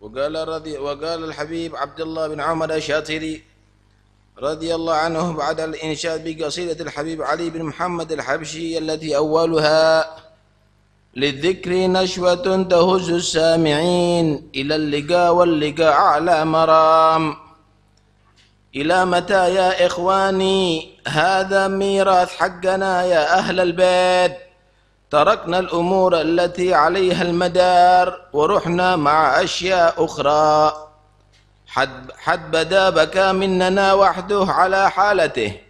وقال الحبيب عبد الله بن عمر الشاطري رضي الله عنه بعد الإنشاد بقصيدة الحبيب علي بن محمد الحبشي التي أولها: للذكر نشوة تهز السامعين إلى اللقاء واللقاء أعلى مرام. إلى متى يا إخواني هذا ميراث حقنا يا أهل البيت؟ تركنا الأمور التي عليها المدار ورحنا مع أشياء أخرى. حد بدا بكى مننا وحده على حالته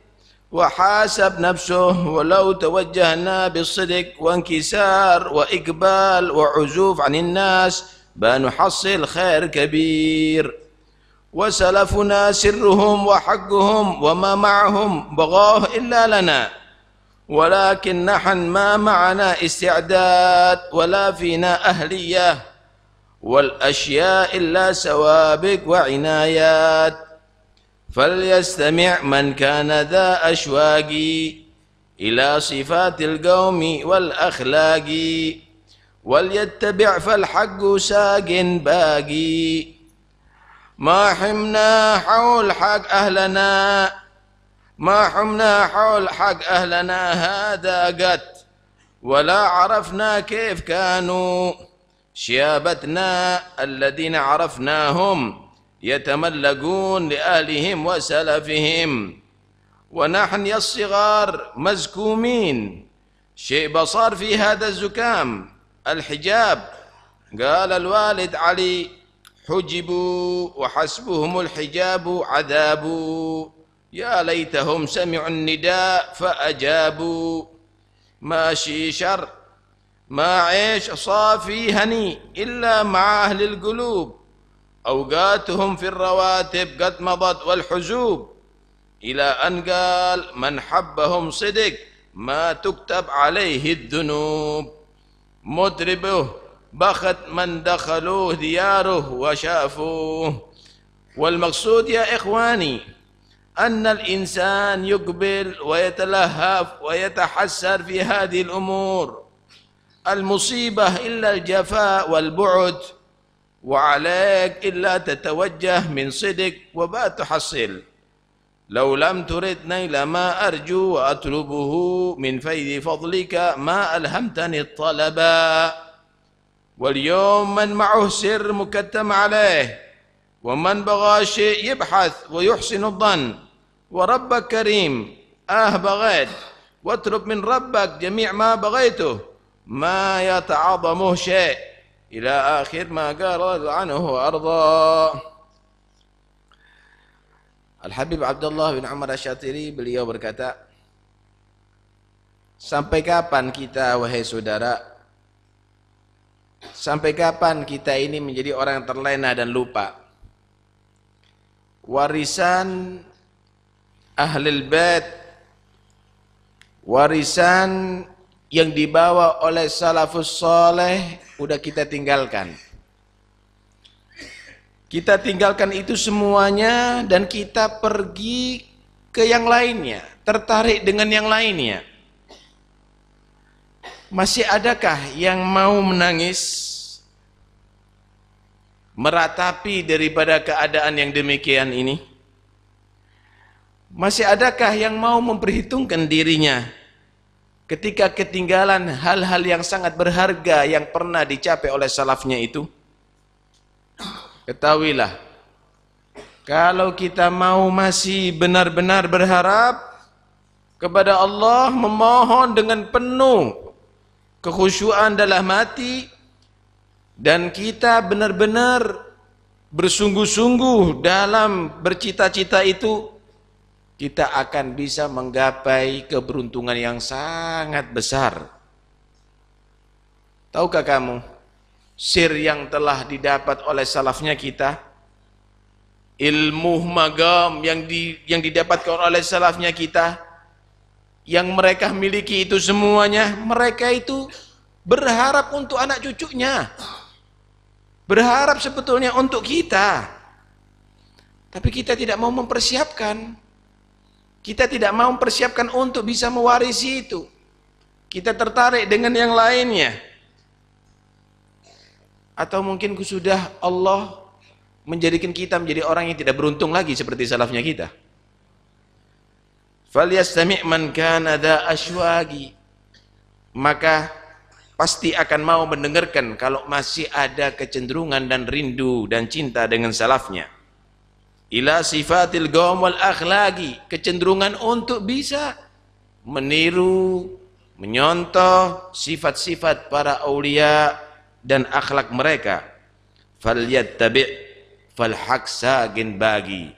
وحاسب نفسه، ولو توجهنا بالصدق وانكسار وإقبال وعزوف عن الناس بنحصل خير كبير. وسلفنا سرهم وحقهم وما معهم بغاه إلا لنا، ولكن نحن ما معنا استعداد ولا فينا أهلية، والأشياء إلا سوابق وعنايات. فليستمع من كان ذا أشواق إلى صفات القوم والأخلاق، وليتبع فالحق ساق باقي. ما حمنا حول حق أهلنا هذا قد، ولا عرفنا كيف كانوا شيابتنا الذين عرفناهم يتملقون لأهلهم وسلفهم، ونحن يا الصغار مزكومين. شيء بصار في هذا الزكام الحجاب. قال الوالد علي: حجبوا وحسبهم الحجاب عذاب، يا ليتهم سمعوا النداء فأجابوا. ماشي شر ما عيش صافي هني إلا مع أهل القلوب، أوقاتهم في الرواتب قد مضت والحزوب. إلى أن قال: من حبهم صدق ما تكتب عليه الذنوب. مدربه بخت من دخلوه دياره وشافوه. والمقصود يا إخواني أن الإنسان يقبل ويتلهف ويتحسر في هذه الأمور. المصيبة إلا الجفاء والبعد، وعليك إلا تتوجه من صدق وما تحصل. لو لم ترد نيل ما أرجو وأطلبه من فيض فضلك ما ألهمتني الطلبا. واليوم من معه سر مكتم عليه، ومن بغى شيء يبحث ويحسن الظن. وربك كريم بغيت واترك من ربك جميع ما بغيته ما يتعظمه شيء، إلى آخر ما قال عنه وأرضاه. Al-Habib Abdullah bin Umar Asy-Syatiri beliau berkata, sampai kapan kita wahai saudara, sampai kapan kita ini menjadi orang yang terlena dan lupa? Warisan Ahlul Bait, warisan yang dibawa oleh salafus saleh udah kita tinggalkan. Kita tinggalkan itu semuanya dan kita pergi ke yang lainnya, tertarik dengan yang lainnya. Masih adakah yang mau menangis, meratapi daripada keadaan yang demikian ini? Masih adakah yang mau memperhitungkan dirinya ketika ketinggalan hal-hal yang sangat berharga yang pernah dicapai oleh salafnya itu? Ketahuilah, kalau kita mau masih benar-benar berharap kepada Allah, memohon dengan penuh kekhusyuan dalam hati, dan kita benar-benar bersungguh-sungguh dalam bercita-cita itu, kita akan bisa menggapai keberuntungan yang sangat besar. Tahukah kamu sir yang telah didapat oleh salafnya kita? Ilmu magam yang didapatkan oleh salafnya kita, yang mereka miliki itu semuanya, mereka itu berharap untuk anak cucunya, berharap sebetulnya untuk kita, tapi kita tidak mau mempersiapkan. Kita tidak mau mempersiapkan untuk bisa mewarisi itu. Kita tertarik dengan yang lainnya. Atau mungkin sudah Allah menjadikan kita menjadi orang yang tidak beruntung lagi seperti salafnya kita. Falyastami' man kana dha ashwagi, maka pasti akan mau mendengarkan kalau masih ada kecenderungan dan rindu dan cinta dengan salafnya. Ila sifatil qaum wal akhlaqi, kecenderungan untuk bisa meniru, menyontoh sifat-sifat para aulia dan akhlak mereka. Falyattabi' falhaq sagin bagi,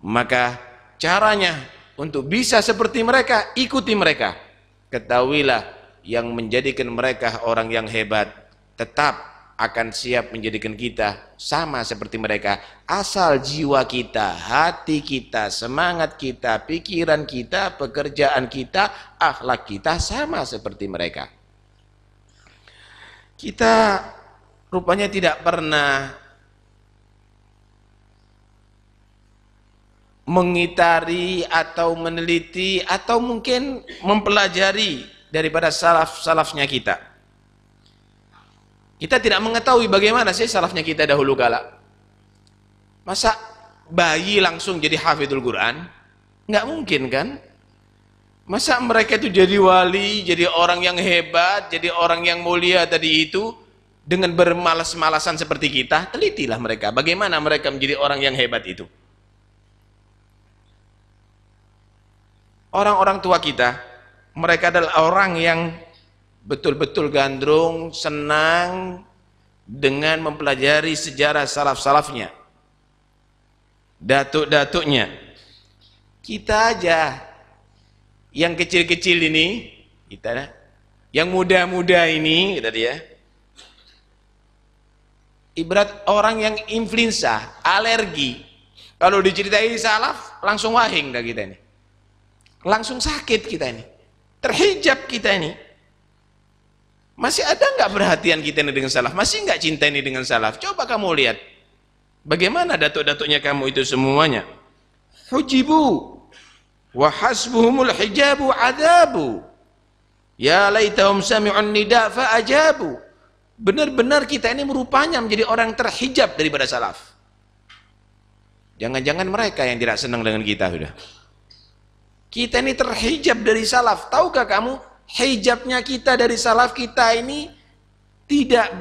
maka caranya untuk bisa seperti mereka, ikuti mereka. Ketahuilah yang menjadikan mereka orang yang hebat tetap akan siap menjadikan kita sama seperti mereka, asal jiwa kita, hati kita, semangat kita, pikiran kita, pekerjaan kita, akhlak kita sama seperti mereka. Kita rupanya tidak pernah mengitari atau meneliti atau mungkin mempelajari daripada salafnya kita. Kita tidak mengetahui bagaimana sih salafnya kita dahulu kala. Masa bayi langsung jadi hafidhul Quran? Nggak mungkin kan? Masa mereka itu jadi wali, jadi orang yang hebat, jadi orang yang mulia tadi itu dengan bermalas-malasan seperti kita? Telitilah mereka, bagaimana mereka menjadi orang yang hebat itu. Orang-orang tua kita, mereka adalah orang yang betul-betul gandrung, senang dengan mempelajari sejarah salaf-salafnya, datuk-datuknya. Kita aja yang kecil-kecil ini, kita yang muda-muda ini, kita dia ibarat orang yang influenza, alergi. Kalau diceritai salaf, langsung wahing dah kita ini, langsung sakit kita ini, terhijab kita ini. Masih ada nggak perhatian kita ini dengan salaf? Masih nggak cinta ini dengan salaf? Coba kamu lihat bagaimana datuk-datuknya kamu itu semuanya. Hujibu wa hasbuhumul hijabu adabu, ya laitahum sami'un nida fa ajabu. Benar-benar kita ini merupanya menjadi orang terhijab daripada salaf. Jangan-jangan mereka yang tidak senang dengan kita sudah. Kita ini terhijab dari salaf. Tahukah kamu, hijabnya kita dari salaf kita ini tidak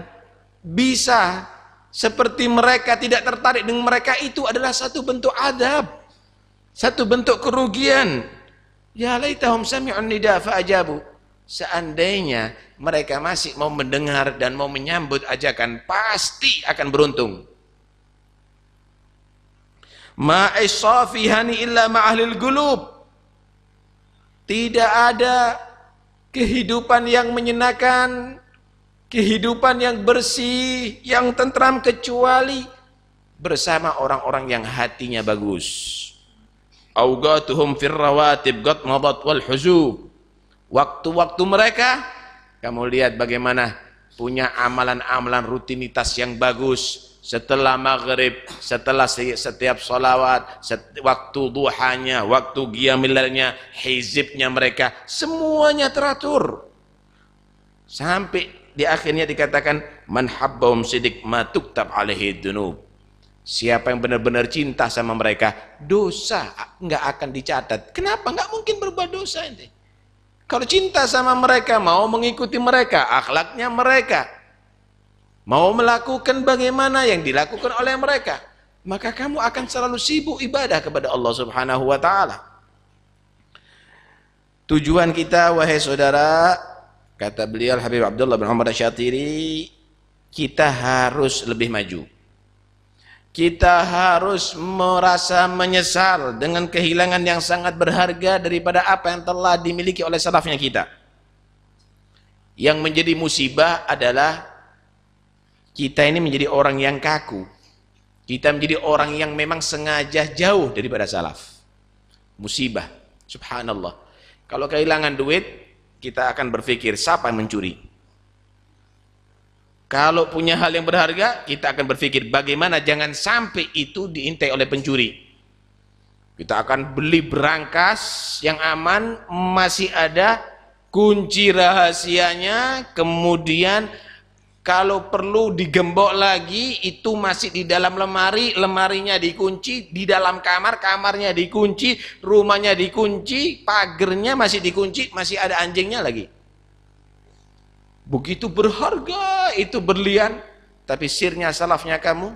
bisa seperti mereka, tidak tertarik dengan mereka, itu adalah satu bentuk adab, satu bentuk kerugian. Ya laitahum sami'un nida fa ajabu. Seandainya mereka masih mau mendengar dan mau menyambut ajakan, pasti akan beruntung. Ma'isafihani illa ma'ahlil gulub. Tidak ada kehidupan yang menyenangkan, kehidupan yang bersih, yang tentram kecuali bersama orang-orang yang hatinya bagus. Awqatuhum fir rawatib qad madat wal huzub. Waktu-waktu mereka, kamu lihat bagaimana punya amalan-amalan rutinitas yang bagus. Setelah maghrib, setelah setiap salawat, waktu duhanya, waktu qiyamul lailnya, hizibnya mereka, semuanya teratur. Sampai di akhirnya dikatakan, man habbahum sidik ma tuktab alaihi dzunub. Siapa yang benar-benar cinta sama mereka, dosa nggak akan dicatat. Kenapa? Nggak mungkin berbuat dosa ini. Kalau cinta sama mereka, mau mengikuti mereka, akhlaknya mereka, mau melakukan bagaimana yang dilakukan oleh mereka, maka kamu akan selalu sibuk ibadah kepada Allah Subhanahu wa ta'ala. Tujuan kita, wahai saudara, kata beliau Habib Abdullah bin Muhammad Asy-Syatiri, kita harus lebih maju. Kita harus merasa menyesal dengan kehilangan yang sangat berharga daripada apa yang telah dimiliki oleh salafnya kita. Yang menjadi musibah adalah kita ini menjadi orang yang kaku. Kita menjadi orang yang memang sengaja jauh daripada salaf. Musibah, subhanallah. Kalau kehilangan duit, kita akan berpikir siapa yang mencuri. Kalau punya hal yang berharga, kita akan berpikir bagaimana jangan sampai itu diintai oleh pencuri. Kita akan beli berangkas yang aman, masih ada kunci rahasianya, kemudian Kalau perlu digembok lagi, itu masih di dalam lemari, lemarinya dikunci, di dalam kamar, kamarnya dikunci, rumahnya dikunci, pagernya masih dikunci, masih ada anjingnya lagi. Begitu berharga itu berlian, tapi sirnya salafnya kamu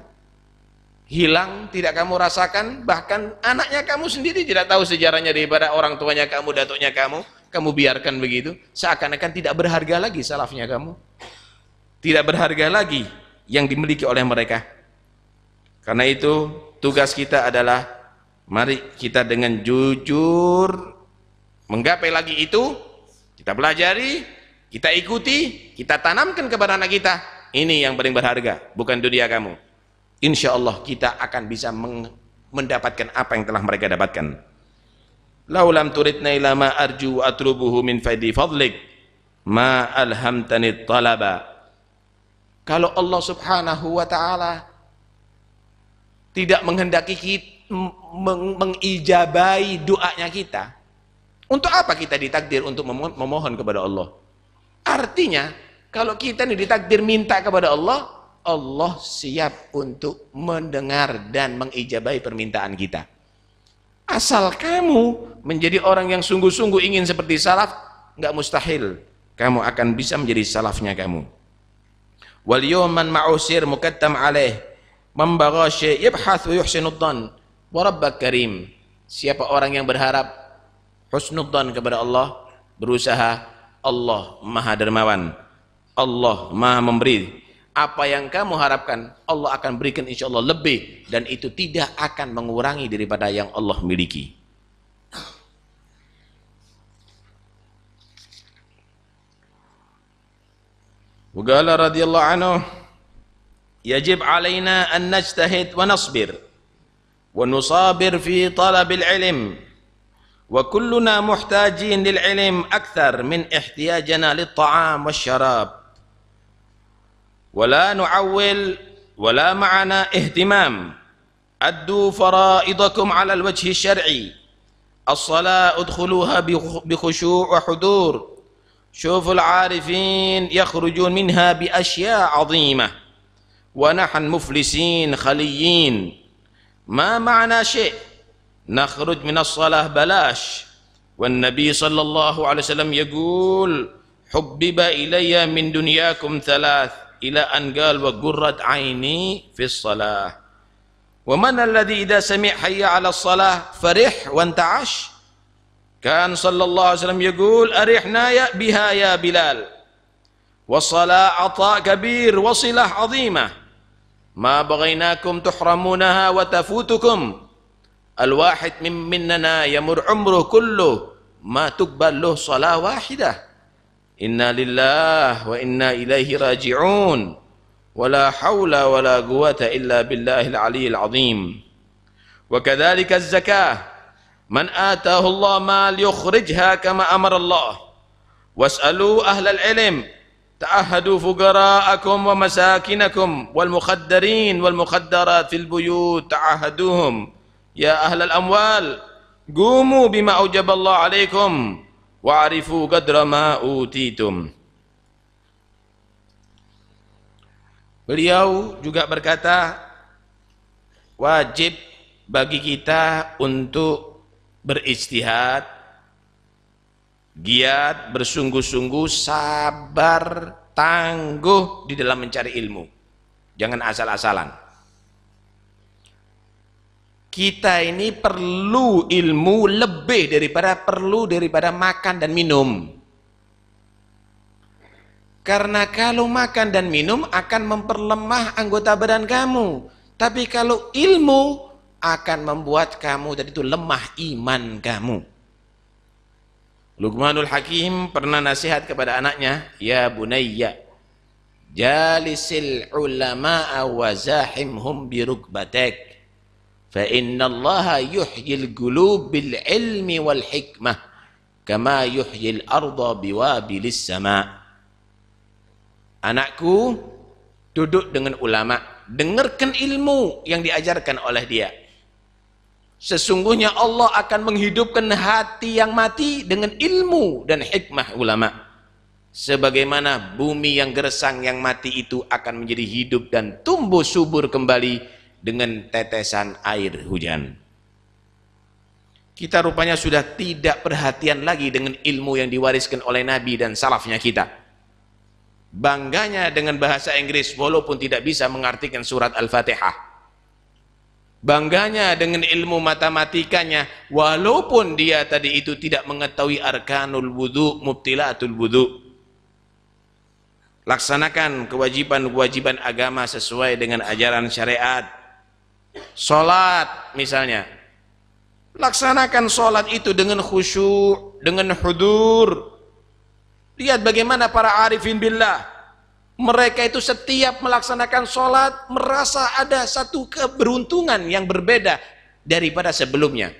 hilang, tidak kamu rasakan, bahkan anaknya kamu sendiri tidak tahu sejarahnya daripada orang tuanya kamu, datuknya kamu biarkan begitu, seakan-akan tidak berharga lagi salafnya kamu. Tidak berharga lagi yang dimiliki oleh mereka. Karena itu tugas kita adalah mari kita dengan jujur menggapai lagi itu, kita pelajari, kita ikuti, kita tanamkan kepada anak kita. Ini yang paling berharga, bukan dunia kamu. Insya Allah kita akan bisa mendapatkan apa yang telah mereka dapatkan. Laulam turidna ila ma arju atrubuhu min faidi fadlik ma alhamtani talaba. Kalau Allah subhanahu wa ta'ala tidak menghendaki kita, mengijabai doanya kita, untuk apa kita ditakdir untuk memohon kepada Allah? Artinya, kalau kita ini ditakdir minta kepada Allah, Allah siap untuk mendengar dan mengijabai permintaan kita. Asal kamu menjadi orang yang sungguh-sungguh ingin seperti salaf, nggak mustahil kamu akan bisa menjadi salafnya kamu. Wal yawman ma'usir mukattam alaih man bagha syai' yabhath wa yuhsinu dhann wa rabbak karim. Siapa orang yang berharap husnudzan kepada Allah, berusaha, Allah Maha Dermawan, Allah Maha Memberi. Apa yang kamu harapkan, Allah akan berikan insyaallah lebih, dan itu tidak akan mengurangi daripada yang Allah miliki. وقال رضي الله عنه يجب علينا أن نجتهد ونصبر ونصابر في طلب العلم وكلنا محتاجين للعلم أكثر من احتياجنا للطعام والشراب ولا نعول ولا معنا اهتمام أدوا فرائضكم على الوجه الشرعي الصلاة ادخلوها بخشوع وحضور شوفوا العارفين يخرجون منها بأشياء عظيمة ونحن مفلسين خليين ما معنا شيء نخرج من الصلاة بلاش والنبي صلى الله عليه وسلم يقول حبب إلي من دنياكم ثلاث إلى أن قال وقرت عيني في الصلاة ومن الذي إذا سمع حي على الصلاة فرح وانتعش كان صلى الله عليه وسلم يقول أرحنا بها يا بلال والصلاة عطاء كبير وصلة عظيمة ما بغيناكم تحرمونها وتفوتكم الواحد مننا يمر عمره كله ما تقبل له صلاة واحدة إنا لله وإنا إليه راجعون ولا حول ولا قوة إلا بالله العلي العظيم وكذلك الزكاة من آتاه الله مال يخرجها كما أمر الله واسألوا أهل العلم تعهدوا فقراءكم ومساكنكم والمخدرين والمخدرات في البيوت تعهدوهم يا أهل الأموال قوموا بما أوجب الله عليكم واعرفوا قدر ما أوتيتم. Beliau juga berkata, wajib bagi kita untuk berijtihad, giat, bersungguh-sungguh, sabar, tangguh di dalam mencari ilmu. Jangan asal-asalan. Kita ini perlu ilmu lebih daripada makan dan minum. Karena kalau makan dan minum akan memperlemah anggota badan kamu. Tapi kalau ilmu akan membuat kamu tadi itu lemah iman kamu. Luqmanul Hakim pernah nasihat kepada anaknya, ya bunayya jalisil ulama'a wa zahimhum bi rukbatak fa innallaha yuhyil qulub bil ilmi wal hikmah kama yuhyil arda biwabilis sama. Anakku, duduk dengan ulama, dengarkan ilmu yang diajarkan oleh dia. Sesungguhnya Allah akan menghidupkan hati yang mati dengan ilmu dan hikmah ulama. sebagaimana bumi yang gersang yang mati itu akan menjadi hidup dan tumbuh subur kembali dengan tetesan air hujan. Kita rupanya sudah tidak perhatian lagi dengan ilmu yang diwariskan oleh Nabi dan salafnya kita. Bangganya dengan bahasa Inggris walaupun tidak bisa mengartikan surat Al-Fatihah. Bangganya dengan ilmu matematikanya walaupun dia tadi itu tidak mengetahui arkanul wudu, mubtilatul wudu. Laksanakan kewajiban-kewajiban agama sesuai dengan ajaran syariat. Salat misalnya, laksanakan salat itu dengan khusyuk, dengan hudur. Lihat bagaimana para arifin billah, mereka itu setiap melaksanakan salat merasa ada satu keberuntungan yang berbeda daripada sebelumnya.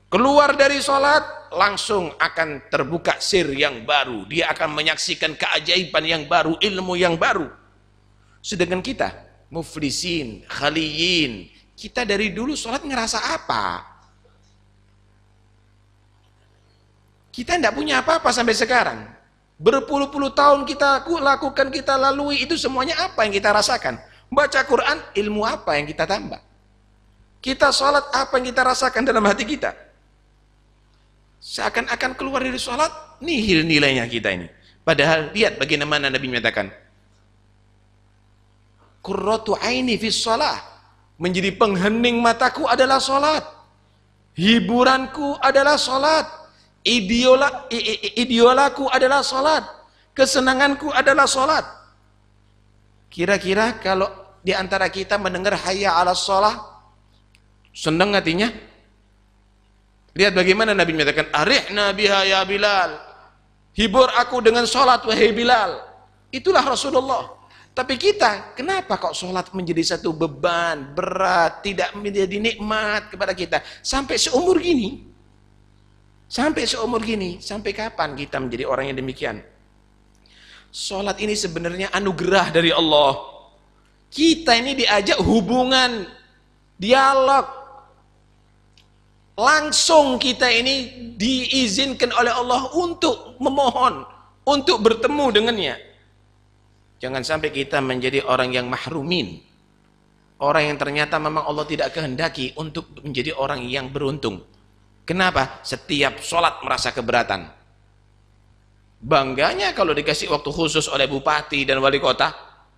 Keluar dari salat langsung akan terbuka sir yang baru, dia akan menyaksikan keajaiban yang baru, ilmu yang baru. Sedangkan kita muflisin, khaliyin, kita dari dulu sholat ngerasa apa? Kita tidak punya apa-apa sampai sekarang. Berpuluh-puluh tahun kita lakukan, kita lalui, itu semuanya apa yang kita rasakan? Baca Quran, ilmu apa yang kita tambah? Kita sholat, apa yang kita rasakan dalam hati kita? Seakan-akan keluar dari sholat, nihil nilainya kita ini. Padahal lihat bagaimana Nabi menyatakan, qurratu aini fis shalah, menjadi penghening mataku adalah salat, hiburanku adalah salat, idolaku adalah salat, kesenanganku adalah salat. Kira-kira kalau di antara kita mendengar hayya 'alas shalah, senang hatinya? Lihat bagaimana Nabi menyatakan, arihna biha ya Bilal, hibur aku dengan salat wahai Bilal. Itulah Rasulullah. Tapi kita, kenapa kok sholat menjadi satu beban, berat, tidak menjadi nikmat kepada kita? Sampai seumur gini. Sampai seumur gini. Sampai kapan kita menjadi orang yang demikian? Sholat ini sebenarnya anugerah dari Allah. Kita ini diajak hubungan, dialog. Langsung kita ini diizinkan oleh Allah untuk memohon, untuk bertemu dengannya. Jangan sampai kita menjadi orang yang mahrumin, orang yang ternyata memang Allah tidak kehendaki untuk menjadi orang yang beruntung. Kenapa? Setiap sholat merasa keberatan. Bangganya kalau dikasih waktu khusus oleh bupati dan wali kota,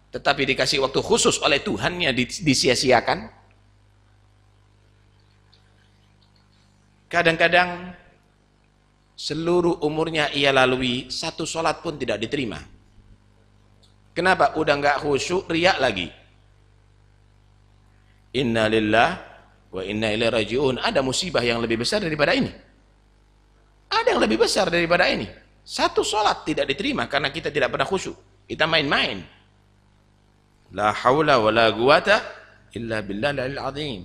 tetapi dikasih waktu khusus oleh Tuhannya disia-siakan. Kadang-kadang seluruh umurnya ia lalui, satu sholat pun tidak diterima. Kenapa? Udah nggak khusyuk, riak lagi. Inna lillah wa inna ilaihi raji'un. Ada musibah yang lebih besar daripada ini. Ada yang lebih besar daripada ini. Satu sholat tidak diterima karena kita tidak pernah khusyuk. Kita main-main. La haula wa la quwata illa billahil azim.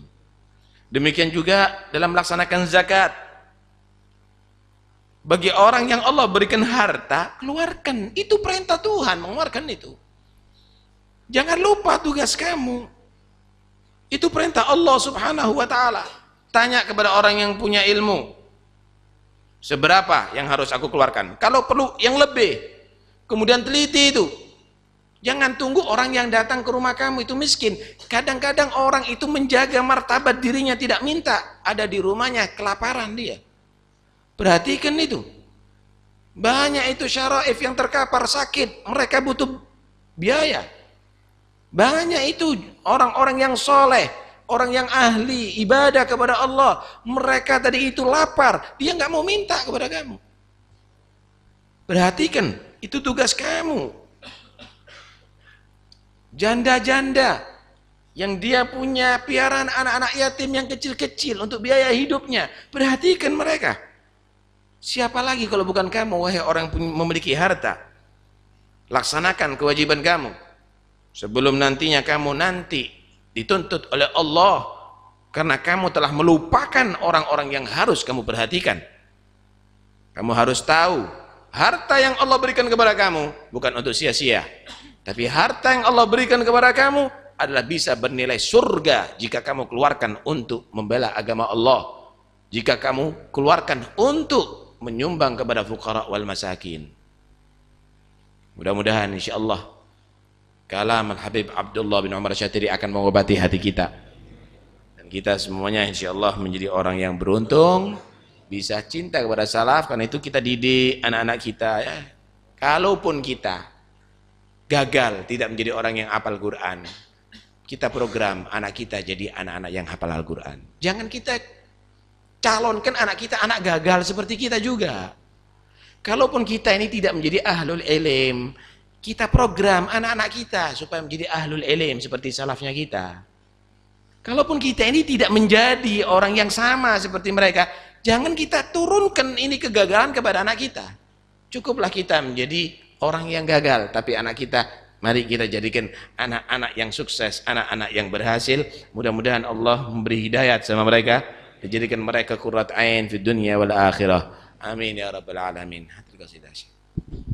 Demikian juga dalam melaksanakan zakat. Bagi orang yang Allah berikan harta, keluarkan. Itu perintah Tuhan, mengeluarkan itu. Jangan lupa tugas kamu. Itu perintah Allah subhanahu wa ta'ala. Tanya kepada orang yang punya ilmu, seberapa yang harus aku keluarkan? Kalau perlu yang lebih, kemudian teliti itu. Jangan tunggu orang yang datang ke rumah kamu itu miskin. Kadang-kadang orang itu menjaga martabat dirinya, tidak minta. Ada di rumahnya, kelaparan dia. Perhatikan itu. Banyak itu syaraif yang terkapar sakit, mereka butuh biaya. Banyak itu orang-orang yang soleh, orang yang ahli ibadah kepada Allah, mereka tadi itu lapar, dia nggak mau minta kepada kamu. Perhatikan, itu tugas kamu. Janda-janda yang dia punya piaraan anak-anak yatim yang kecil-kecil untuk biaya hidupnya, perhatikan mereka. Siapa lagi kalau bukan kamu, wahai orang yang memiliki harta? Laksanakan kewajiban kamu sebelum nantinya kamu nanti dituntut oleh Allah karena kamu telah melupakan orang-orang yang harus kamu perhatikan. Kamu harus tahu, harta yang Allah berikan kepada kamu bukan untuk sia-sia, tapi harta yang Allah berikan kepada kamu adalah bisa bernilai surga jika kamu keluarkan untuk membela agama Allah, jika kamu keluarkan untuk menyumbang kepada fuqara wal masakin. Mudah-mudahan insyaallah kalam Al-Habib Abdullah bin Umar Syatiri akan mengobati hati kita. Dan kita semuanya insyaallah menjadi orang yang beruntung, bisa cinta kepada salaf, karena itu kita didik anak-anak kita ya. Kalaupun kita gagal tidak menjadi orang yang hafal Quran, kita program anak kita jadi anak-anak yang hafal Al-Quran. Jangan kita calonkan anak kita anak gagal seperti kita juga. Kalaupun kita ini tidak menjadi ahlul ilm, kita program anak-anak kita supaya menjadi ahlul ilm seperti salafnya kita. Kalaupun kita ini tidak menjadi orang yang sama seperti mereka, jangan kita turunkan ini kegagalan kepada anak kita. Cukuplah kita menjadi orang yang gagal, tapi anak kita, mari kita jadikan anak-anak yang sukses, anak-anak yang berhasil. Mudah-mudahan Allah memberi hidayat sama mereka, dijadikan mereka qurrat ain di dunia wal akhirah. Amin ya rabbal alamin. Terima kasih.